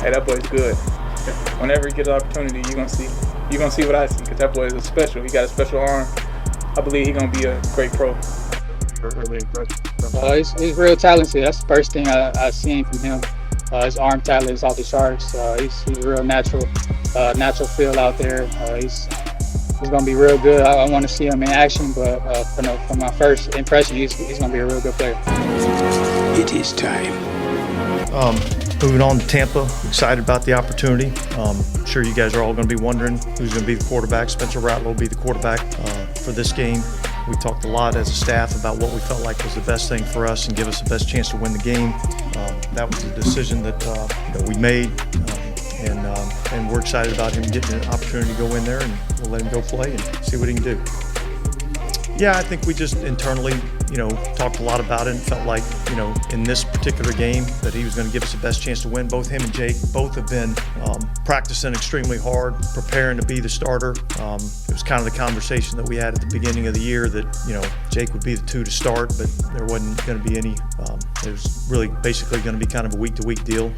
hey, that boy's good. Whenever he gets an opportunity, you're gonna see what I see, because that boy is special. He got a special arm. I believe he's gonna be a great pro. Really impressive. He's real talented. That's the first thing I've seen from him. His arm talent is off the charts. He's a real natural feel out there. He's gonna be real good. I want to see him in action, but from my first impression, he's gonna be a real good player. It is time. Moving on to Tampa, excited about the opportunity. I'm sure you guys are all going to be wondering who's going to be the quarterback. Spencer Rattler will be the quarterback for this game. We talked a lot as a staff about what we felt like was the best thing for us and give us the best chance to win the game. That was the decision that we made, and we're excited about him getting an opportunity to go in there, and we'll let him go play and see what he can do. Yeah, I think we just internally, talked a lot about it and felt like, in this particular game that he was going to give us the best chance to win. Both him and Jake both have been practicing extremely hard, preparing to be the starter. It was kind of the conversation that we had at the beginning of the year that, Jake would be the two to start, but there wasn't going to be any, it was really basically going to be kind of a week-to-week deal.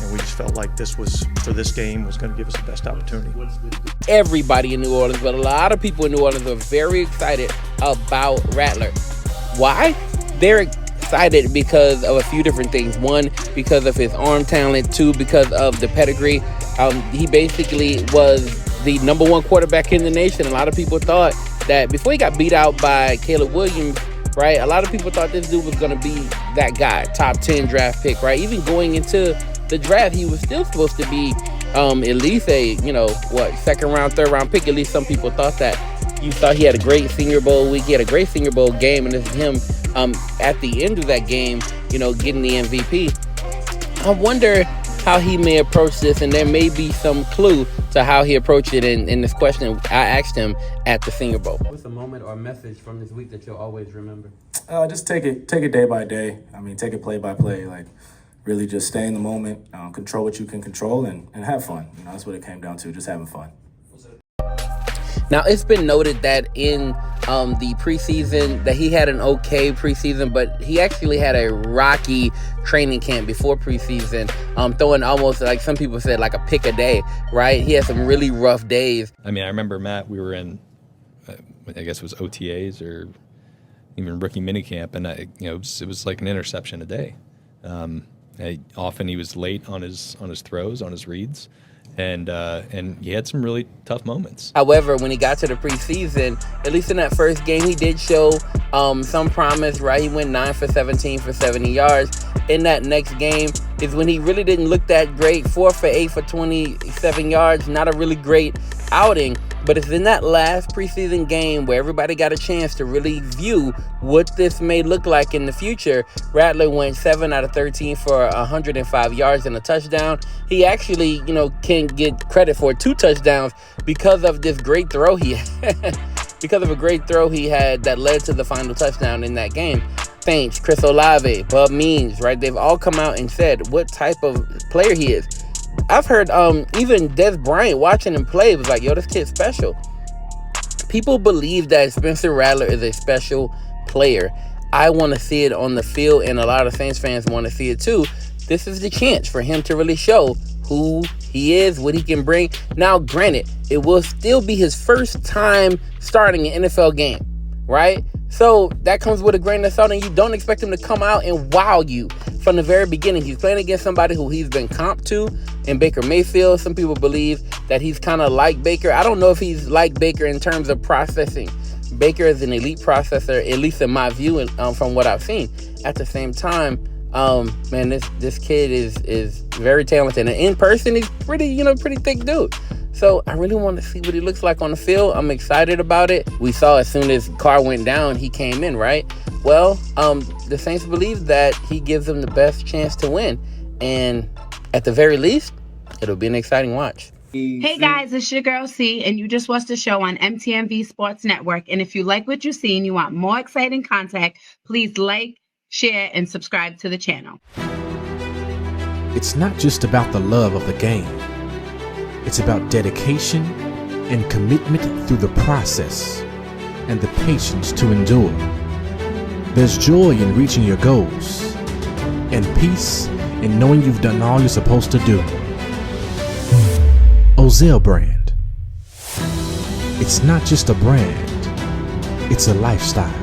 And we just felt like for this game was going to give us the best opportunity. Everybody in New Orleans, but a lot of people in New Orleans are very excited about Rattler. Why? They're excited because of a few different things. One, because of his arm talent. Two, because of the pedigree. He basically was the number one quarterback in the nation. A lot of people thought that before he got beat out by Caleb Williams, right, a lot of people thought this dude was going to be that guy, top 10 draft pick, right? Even going into the draft, he was still supposed to be at least a, second round, third round pick. At least some people thought that. You saw he had a great Senior Bowl week. He had a great Senior Bowl game, and this is him at the end of that game, getting the MVP. I wonder how he may approach this, and there may be some clue to how he approached it in this question I asked him at the Senior Bowl. What's a moment or a message from this week that you'll always remember? Just take it day by day. Take it play by play. Really just stay in the moment, control what you can control, and have fun. That's what it came down to, just having fun. Now, it's been noted that in the preseason that he had an okay preseason, but he actually had a rocky training camp before preseason, throwing almost, like some people said, like a pick a day, right? He had some really rough days. I remember, Matt, we were in, I guess it was OTAs or even rookie minicamp, and it was like an interception a day. Often he was late on his throws, on his reads. And he had some really tough moments. However, when he got to the preseason, at least in that first game, he did show some promise, right? He went 9 for 17 for 70 yards. In that next game is when he really didn't look that great. 4 for 8 for 27 yards. Not a really great outing. But it's in that last preseason game where everybody got a chance to really view what this may look like in the future. Rattler went 7 out of 13 for 105 yards and a touchdown. He actually, can get credit for 2 touchdowns because of this great throw he had. Because of a great throw he had that led to the final touchdown in that game. Finch, Chris Olave, Bub Means, right? They've all come out and said what type of player he is. I've heard even Des Bryant watching him play was like, yo, this kid's special. People believe that Spencer Rattler is a special player. I want to see it on the field, and a lot of Saints fans want to see it too. This is the chance for him to really show who he is, what he can bring. Now, granted, it will still be his first time starting an NFL game, right? So that comes with a grain of salt, and you don't expect him to come out and wow you from the very beginning. He's playing against somebody who he's been comped to in Baker Mayfield. Some people believe that he's kind of like Baker. I don't know if he's like Baker in terms of processing. Baker is an elite processor, at least in my view, and from what I've seen. At the same time, this kid is very talented, and in person he's pretty thick dude. So I really want to see what he looks like on the field. I'm excited about it. We saw as soon as Carr went down, he came in, right? Well, the Saints believe that he gives them the best chance to win. And at the very least, it'll be an exciting watch. Hey guys, it's your girl C, and you just watched the show on MTMV Sports Network. And if you like what you see and you want more exciting content, please like, share, and subscribe to the channel. It's not just about the love of the game. It's about dedication and commitment through the process and the patience to endure. There's joy in reaching your goals and peace and knowing you've done all you're supposed to do. Ozell brand. It's not just a brand, it's a lifestyle.